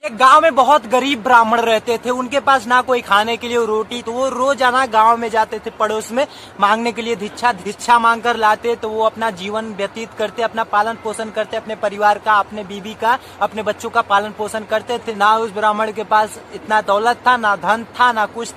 एक गांव में बहुत गरीब ब्राह्मण रहते थे, उनके पास ना कोई खाने के लिए रोटी, तो वो रोजाना गांव में जाते थे पड़ोस में मांगने के लिए भिक्षा मांग कर लाते, तो वो अपना जीवन व्यतीत करते, अपना पालन पोषण करते, अपने परिवार का, अपने बीवी का, अपने बच्चों का पालन पोषण करते थे। ना उस ब्राह्मण के पास इतना दौलत था, ना धन था, ना कुछ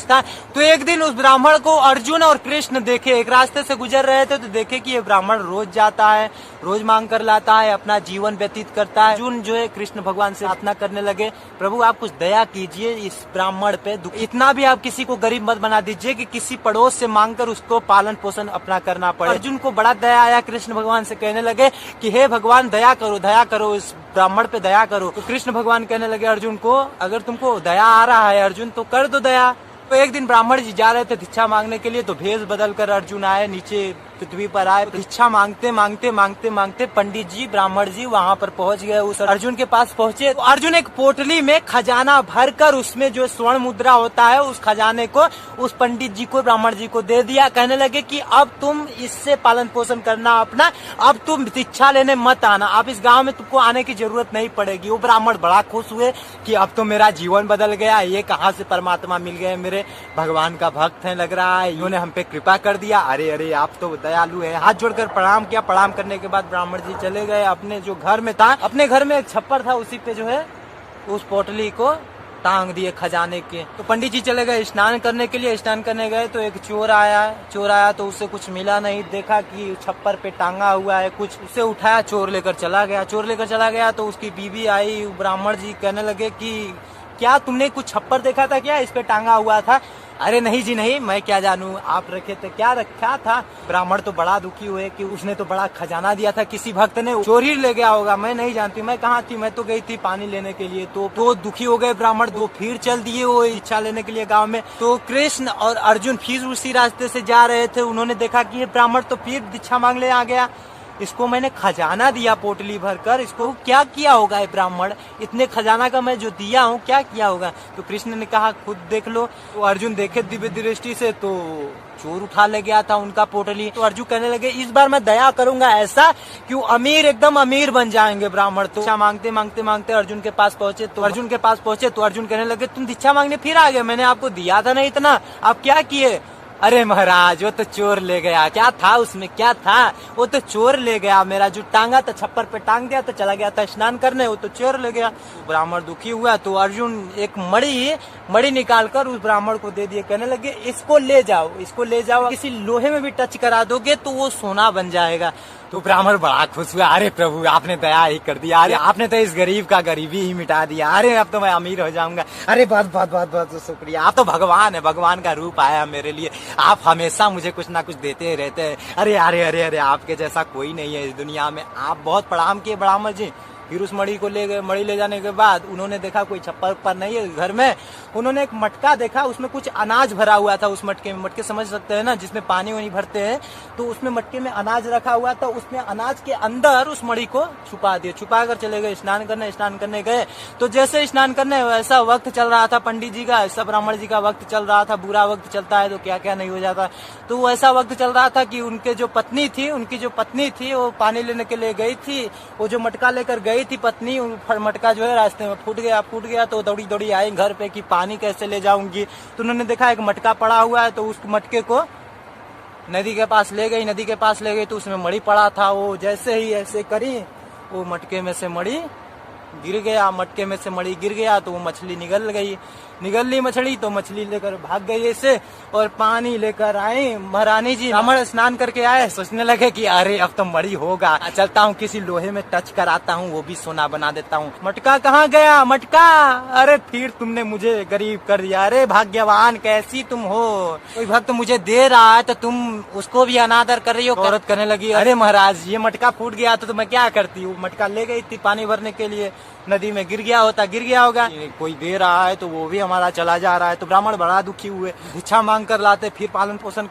था। तो एक दिन उस ब्राह्मण को अर्जुन और कृष्ण देखे, एक रास्ते से गुजर रहे थे, तो देखे कि ये ब्राह्मण रोज जाता है, रोज मांग कर लाता है, अपना जीवन व्यतीत करता है। अर्जुन जो है कृष्ण भगवान से प्रार्थना करने लगे, प्रभु आप कुछ दया कीजिए इस ब्राह्मण पे, इतना भी आप किसी को गरीब मत बना दीजिए कि किसी पड़ोस से मांगकर उसको पालन पोषण अपना करना पड़े। अर्जुन को बड़ा दया आया, कृष्ण भगवान से कहने लगे कि हे भगवान दया करो, इस ब्राह्मण पे दया करो। तो कृष्ण भगवान कहने लगे अर्जुन को, अगर तुमको दया आ रहा है अर्जुन तो कर दो दया। तो एक दिन ब्राह्मण जी जा रहे थे भिक्षा मांगने के लिए, तो भेष बदल कर अर्जुन आए, नीचे पृथ्वी पर आए, भिक्षा मांगते पंडित जी ब्राह्मण जी वहां पर पहुंच गए। उस अर्जुन के पास पहुंचे तो अर्जुन एक पोटली में खजाना भरकर, उसमें जो स्वर्ण मुद्रा होता है उस खजाने को उस पंडित जी को, ब्राह्मण जी को दे दिया। कहने लगे कि अब तुम इससे पालन पोषण करना अपना, अब तुम भिक्षा लेने मत आना, अब इस गाँव में तुमको आने की जरूरत नहीं पड़ेगी। वो ब्राह्मण बड़ा खुश हुए कि अब तो मेरा जीवन बदल गया, ये कहाँ से परमात्मा मिल गए, मेरे भगवान का भक्त है लग रहा है, इन्होंने हम पे कृपा कर दिया, अरे आप तो दयालु है। हाथ जोड़कर प्रणाम किया, प्रणाम करने के बाद ब्राह्मण जी चले गए अपने जो घर में था, अपने घर में एक छप्पर था, उसी पे जो है उस पोटली को टांग दिए खजाने के। तो पंडित जी चले गए स्नान करने के लिए, स्नान करने गए तो एक चोर आया तो उससे कुछ मिला नहीं, देखा कि छप्पर पे टांगा हुआ है कुछ, उसे उठाया, चोर लेकर चला गया। तो उसकी बीवी आई, ब्राह्मण जी कहने लगे कि क्या तुमने कुछ छप्पर देखा था क्या, इस पे टांगा हुआ था? अरे नहीं जी नहीं, मैं क्या जानूं, आप रखे थे, क्या रखा था? ब्राह्मण तो बड़ा दुखी हुए कि उसने तो बड़ा खजाना दिया था, किसी भक्त ने चोर ही ले गया होगा, मैं नहीं जानती, मैं कहाँ थी, मैं तो गई थी पानी लेने के लिए। तो दुखी हो गए ब्राह्मण, तो फिर चल दिए वो इच्छा लेने के लिए गाँव में। तो कृष्ण और अर्जुन फिर उसी रास्ते से जा रहे थे, उन्होंने देखा कि ये ब्राह्मण तो फिर भिक्षा मांगने आ गया, इसको मैंने खजाना दिया पोटली भरकर, इसको क्या किया होगा ये ब्राह्मण, इतने खजाना का मैं जो दिया हूँ क्या किया होगा? तो कृष्ण ने कहा खुद देख लो। तो अर्जुन देखे दिव्य दृष्टि से, तो चोर उठा ले गया था उनका पोटली। तो अर्जुन कहने लगे इस बार मैं दया करूंगा ऐसा कि अमीर, एकदम अमीर बन जाएंगे ब्राह्मण। तो मांगते अर्जुन के पास पहुंचे, तो अर्जुन कहने लगे तुम भिक्षा मांगने फिर आ गए, मैंने आपको दिया था ना इतना, आप क्या किए? अरे महाराज वो तो चोर ले गया, क्या था उसमें, क्या था? वो तो चोर ले गया, मेरा जो टांगा था छप्पर पे टांग दिया तो चला गया था स्नान करने, वो तो चोर ले गया। ब्राह्मण दुखी हुआ तो अर्जुन एक मड़ी निकालकर उस ब्राह्मण को दे दिए, कहने लगे इसको ले जाओ, किसी लोहे में भी टच करा दोगे तो वो सोना बन जाएगा। तो ब्राह्मण बड़ा खुश हुआ, अरे प्रभु आपने दया ही कर दिया, अरे आपने तो इस गरीब का गरीबी ही मिटा दिया, अरे अब तो मैं अमीर हो जाऊंगा, अरे बहुत शुक्रिया, आप तो भगवान है, भगवान का रूप आया मेरे लिए, आप हमेशा मुझे कुछ ना कुछ देते रहते हैं, अरे आपके जैसा कोई नहीं है इस दुनिया में, आप बहुत प्रणाम किए ब्राह्मण जी। फिर उस मड़ी को ले गए, मड़ी ले जाने के बाद उन्होंने देखा कोई छप्पर पर नहीं है घर में, उन्होंने एक मटका देखा, उसमें कुछ अनाज भरा हुआ था, उस मटके में, मटके समझ सकते हैं ना जिसमें पानी वानी भरते हैं, तो उसमें मटके में अनाज रखा हुआ था, उसमें अनाज के अंदर उस मड़ी को छुपा दिए, छुपा कर चले गए स्नान करने गए। तो जैसे स्नान करने वैसा वक्त चल रहा था पंडित जी का, ऐसा ब्राह्मण जी का वक्त चल रहा था, बुरा वक्त चलता है तो क्या क्या नहीं हो जाता, तो ऐसा वक्त चल रहा था कि उनकी जो पत्नी थी वो पानी लेने के लिए गई थी, वो जो मटका लेकर गई थी पत्नी, मटका जो है रास्ते में फूट गया, तो दौड़ी आई घर पे कि पानी कैसे ले जाऊंगी। तो उन्होंने देखा एक मटका पड़ा हुआ है, तो उस मटके को नदी के पास ले गई तो उसमें मड़ी पड़ा था, वो जैसे ही ऐसे करी वो मटके में से मड़ी गिर गया, तो वो मछली निगल ली मछली, तो मछली लेकर भाग गई ऐसे, और पानी लेकर आए महारानी जी, ब्राह्मण स्नान करके आए, सोचने लगे कि अरे अब तो मड़ी होगा, चलता हूँ किसी लोहे में टच कराता हूँ, वो भी सोना बना देता हूँ। मटका कहाँ गया मटका? अरे फिर तुमने मुझे गरीब कर दिया, अरे भाग्यवान कैसी तुम हो, कोई भक्त मुझे दे रहा है तो तुम उसको भी अनादर कर रही हो। औरत कहने लगी अरे महाराज ये मटका फूट गया तो मैं क्या करती हूँ, मटका ले गई थी पानी भरने के लिए, नदी में गिर गया होगा, कोई दे रहा है तो वो भी हमारा चला जा रहा है। तो ब्राह्मण बड़ा दुखी हुए, भिक्षा मांग कर लाते फिर पालन पोषण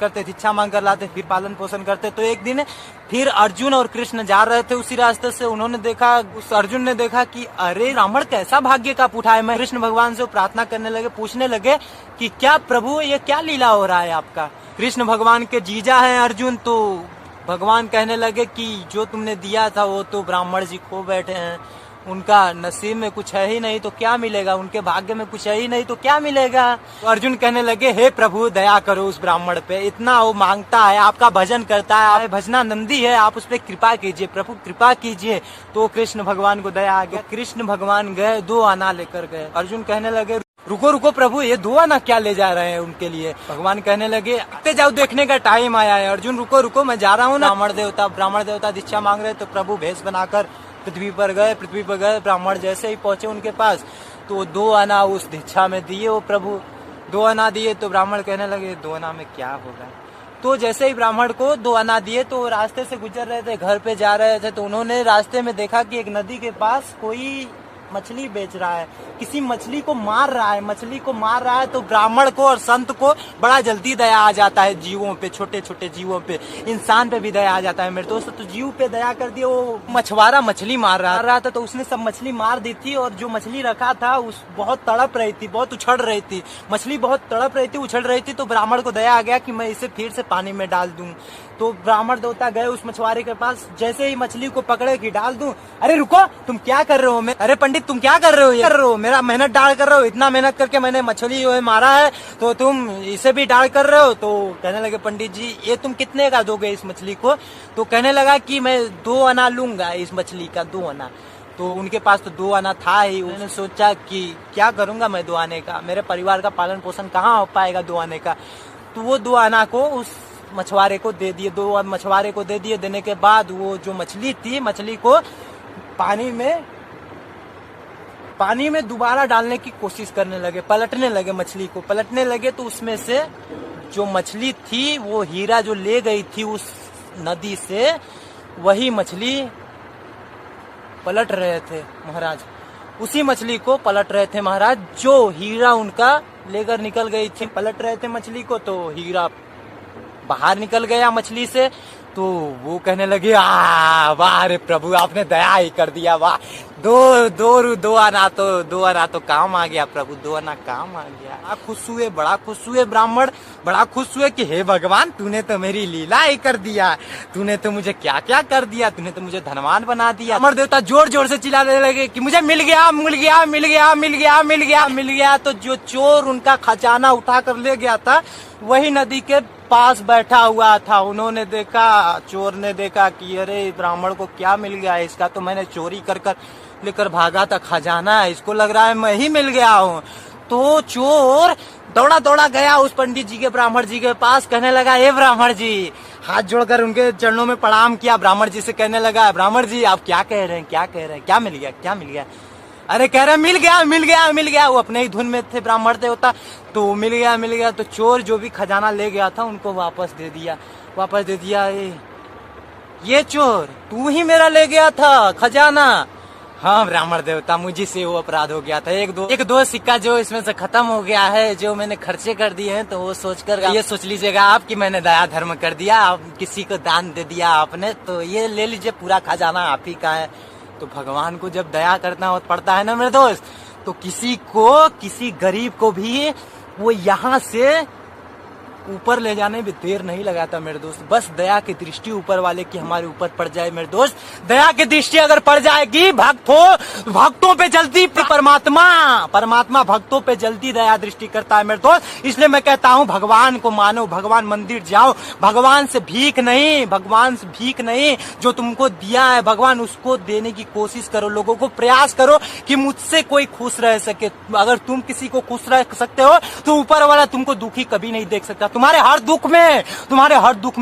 करते, तो एक दिन फिर अर्जुन और कृष्ण जा रहे थे उसी रास्ते से, अर्जुन ने देखा कि अरे ब्राह्मण कैसा भाग्य का पुठा है। मैं कृष्ण भगवान से प्रार्थना करने लगे, पूछने लगे कि क्या प्रभु ये क्या लीला हो रहा है आपका? कृष्ण भगवान के जीजा है अर्जुन, तो भगवान कहने लगे कि जो तुमने दिया था वो तो ब्राह्मण जी खो बैठे हैं, उनका नसीब में कुछ है ही नहीं तो क्या मिलेगा, उनके भाग्य में कुछ है ही नहीं तो क्या मिलेगा। तो अर्जुन कहने लगे, हे प्रभु दया करो उस ब्राह्मण पे, इतना वो मांगता है, आपका भजन करता है, भजनानंदी है, आप उस पर कृपा कीजिए, प्रभु कृपा कीजिए। तो कृष्ण भगवान को दया आ गया, कृष्ण भगवान गए 2 आना लेकर गए। अर्जुन कहने लगे, रुको रुको प्रभु, ये 2 आना क्या ले जा रहे हैं उनके लिए। भगवान कहने लगे, आते जाओ, देखने का टाइम आया है। अर्जुन रुको रुको, मैं जा रहा हूँ ना। ब्राह्मण देवता दीक्षा मांग रहे तो प्रभु भेष बनाकर पृथ्वी पर गए। ब्राह्मण जैसे ही पहुंचे उनके पास तो 2 आना उस दीक्षा में दिए वो प्रभु। 2 आना दिए तो ब्राह्मण कहने लगे, 2 आना में क्या होगा। तो जैसे ही ब्राह्मण को 2 आना दिए तो रास्ते से गुजर रहे थे, घर पे जा रहे थे, तो उन्होंने रास्ते में देखा कि एक नदी के पास कोई मछली बेच रहा है, किसी मछली को मार रहा है। तो ब्राह्मण को और संत को बड़ा जल्दी दया आ जाता है जीवों पे, छोटे छोटे जीवों पे, इंसान पे भी दया आ जाता है मेरे दोस्त। तो जीव पे दया कर दिया। वो मछुआरा मछली मार रहा था तो उसने सब मछली मार दी थी, और जो मछली रखा था उस बहुत तड़प रही थी, बहुत उछल रही थी, मछली बहुत तड़प रही थी, उछल रही थी। तो ब्राह्मण को दया आ गया कि मैं इसे फिर से पानी में डाल दूं। तो ब्राह्मण देवता गए उस मछुआरे के पास, जैसे ही मछली को पकड़े कि डाल दूं, अरे रुको, तुम क्या कर रहे हो। अरे पंडित तुम क्या कर रहे हो, मेरा मेहनत डाल कर रहे हो, इतना मेहनत करके मैंने मछली मारा है तो तुम इसे भी डाल कर रहे हो। तो कहने लगे, पंडित जी ये तुम कितने का दोगे इस मछली को। तो कहने लगा कि मैं 2 आना लूंगा इस मछली का, 2 आना। तो उनके पास तो 2 आना था ही। उन्होंने सोचा कि क्या करूंगा मैं 2 आने का, मेरे परिवार का पालन पोषण कहाँ हो पाएगा 2 आने का। तो वो 2 आना को उस मछुआरे को दे दिए। 2 मछुआरे को दे दिए। देने के बाद वो जो मछली थी, मछली को पानी में दोबारा डालने की कोशिश करने लगे, पलटने लगे मछली को, पलटने लगे तो उसमें से जो मछली थी वो हीरा जो ले गई थी उस नदी से, वही मछली पलट रहे थे महाराज। उसी मछली को पलट रहे थे महाराज, जो हीरा उनका लेकर निकल गई थी। पलट रहे थे मछली को तो हीरा बाहर निकल गया मछली से। तो वो कहने लगे, वाह रे प्रभु, आपने दया ही कर दिया, वाह, 2 आना तो काम आ गया प्रभु, 2 आना काम आ गया। बड़ा खुश हुए ब्राह्मण, बड़ा खुश हुए कि हे भगवान, तूने तो मेरी लीला ही कर दिया, तूने तो मुझे क्या क्या कर दिया, तूने तो मुझे धनवान बना दिया। ब्राह्मण देवता जोर जोर से चिल्लाने लगे कि मुझे मिल गया। तो जो चोर उनका खजाना उठा कर ले गया था वही नदी के पास बैठा हुआ था। उन्होंने देखा, चोर ने देखा कि अरे ब्राह्मण को क्या मिल गया, इसका तो मैंने चोरी कर लेकर भागा था खजाना, इसको लग रहा है मैं ही मिल गया हूँ। तो चोर दौड़ा गया उस पंडित जी के, ब्राह्मण जी के पास, कहने लगा, हे ब्राह्मण जी, हाथ जोड़कर उनके चरणों में प्रणाम किया। ब्राह्मण जी से कहने लगा, ब्राह्मण जी आप क्या कह रहे हैं, क्या मिल गया। अरे कह रहे मिल गया। वो अपने ही धुन में थे ब्राह्मण देवता। तो मिल गया। तो चोर जो भी खजाना ले गया था उनको वापस दे दिया। ये चोर, तू ही मेरा ले गया था खजाना। हाँ ब्राह्मण देवता, मुझे से वो अपराध हो गया था। एक दो सिक्का जो इसमें से खत्म हो गया है, जो मैंने खर्चे कर दिए हैं, तो वो सोचकर ये सोच लीजिएगा आप कि मैंने दया धर्म कर दिया, आप किसी को दान दे दिया आपने, तो ये ले लीजिए, पूरा खजाना आप ही का है। तो भगवान को जब दया करना पड़ता है ना मेरे दोस्त, तो किसी गरीब को भी वो यहाँ से ऊपर ले जाने में देर नहीं लगाता मेरे दोस्त। बस दया की दृष्टि ऊपर वाले की हमारे ऊपर पड़ जाए मेरे दोस्त, दया की दृष्टि अगर पड़ जाएगी भक्तों पे जल्दी परमात्मा भक्तों पे जल्दी दया दृष्टि करता है मेरे दोस्त। इसलिए मैं कहता हूँ भगवान को मानो, भगवान मंदिर जाओ, भगवान से भीख नहीं, जो तुमको दिया है भगवान उसको देने की कोशिश करो, लोगों को प्रयास करो कि मुझसे कोई खुश रह सके। अगर तुम किसी को खुश रह सकते हो तो ऊपर वाला तुमको दुखी कभी नहीं देख सकता। तुम्हारे हर दुख में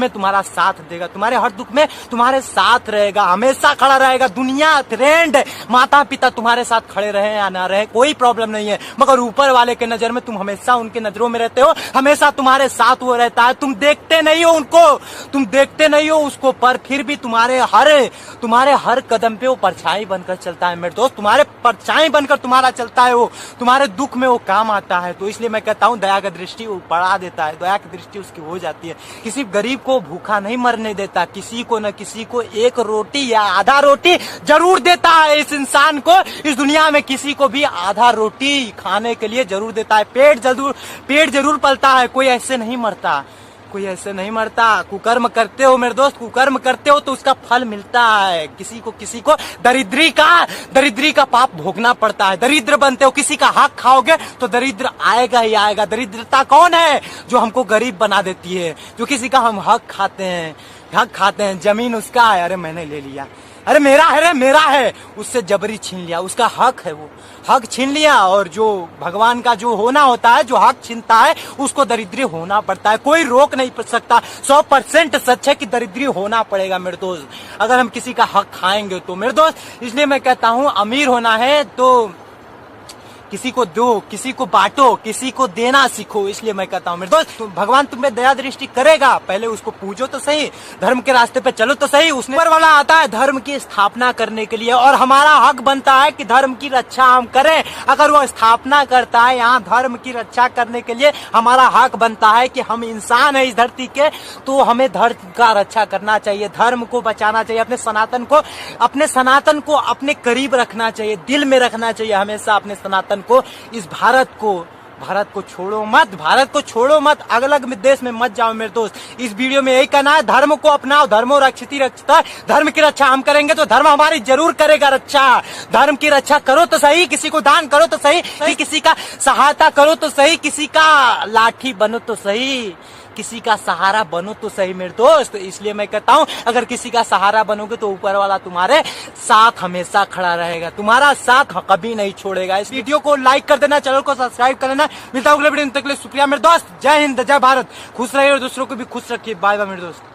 तुम्हारा साथ देगा, तुम्हारे हर दुख में तुम्हारे साथ रहेगा, हमेशा खड़ा रहेगा। दुनिया, फ्रेंड, माता पिता तुम्हारे साथ खड़े रहे या ना रहे कोई प्रॉब्लम नहीं है, मगर ऊपर वाले के नजर में तुम हमेशा उनके नजरों में रहते हो, हमेशा तुम्हारे साथ वो रहता है। तुम देखते नहीं हो उसको, पर फिर भी तुम्हारे हर कदम पे वो परछाई बनकर चलता है मेरे दोस्त, तुम्हारे परछाई बनकर तुम्हारा चलता है वो, तुम्हारे दुख में वो काम आता है। तो इसलिए मैं कहता हूँ दया का दृष्टि वो बढ़ा देता है, दया की दृष्टि उसकी हो जाती है। किसी गरीब को भूखा नहीं मरने देता, किसी को न किसी को एक रोटी या आधा रोटी जरूर देता है। इस इंसान को, इस दुनिया में किसी को भी आधा रोटी खाने के लिए जरूर देता है। पेट जरूर पलता है, कोई ऐसे नहीं मरता। कोई ऐसे नहीं मरता। कुकर्म करते हो मेरे दोस्त, कुकर्म करते हो तो उसका फल मिलता है। किसी को दरिद्री का पाप भोगना पड़ता है। दरिद्र बनते हो, किसी का हक खाओगे तो दरिद्र आएगा ही आएगा। दरिद्रता कौन है? जो हमको गरीब बना देती है, जो किसी का हम हक खाते हैं। जमीन उसका है, अरे मैंने ले लिया, अरे मेरा है, उससे जबरी छीन लिया, उसका हक है, वो हक छीन लिया। और जो भगवान का जो होना होता है, जो हक छीनता है उसको दरिद्री होना पड़ता है। कोई रोक नहीं सकता। 100% सच है कि दरिद्री होना पड़ेगा मेरे दोस्त, अगर हम किसी का हक खाएंगे तो मेरे दोस्त। इसलिए मैं कहता हूं, अमीर होना है तो किसी को दो, किसी को बांटो, किसी को देना सीखो। इसलिए मैं कहता हूँ मेरे दोस्त, भगवान तुम पे दया दृष्टि करेगा, पहले उसको पूजो तो सही, धर्म के रास्ते पे चलो तो सही। उसने ऊपर वाला आता है धर्म की स्थापना करने के लिए, और हमारा हक बनता है कि धर्म की रक्षा हम करें। अगर वो स्थापना करता है यहाँ धर्म की रक्षा करने के लिए, हमारा हक बनता है कि हम इंसान है इस धरती के, तो हमें धर्म का रक्षा करना चाहिए, धर्म को बचाना चाहिए, अपने सनातन को अपने करीब रखना चाहिए, दिल में रखना चाहिए हमेशा अपने सनातन को। इस भारत को छोड़ो मत, अलग देश में मत जाओ मेरे दोस्त। इस वीडियो में यही कहना है, धर्म को अपनाओ, धर्मो रक्षिति रक्षिता। धर्म की रक्षा हम करेंगे तो धर्म हमारी जरूर करेगा रक्षा। धर्म की रक्षा करो तो सही, किसी को दान करो तो सही, किसी का सहायता करो तो सही, किसी का लाठी बनो तो सही, किसी का सहारा बनो तो सही मेरे दोस्त। इसलिए मैं कहता हूं, अगर किसी का सहारा बनोगे तो ऊपर वाला तुम्हारे साथ हमेशा खड़ा रहेगा, तुम्हारा साथ कभी नहीं छोड़ेगा। इस वीडियो को लाइक कर देना, चैनल को सब्सक्राइब कर देना। मिलता हूं अगले वीडियो में, तक के लिए शुक्रिया मेरे दोस्त। जय हिंद, जय भारत। खुश रहिए और दूसरों को भी खुश रखिए। बाय बाय मेरे दोस्त।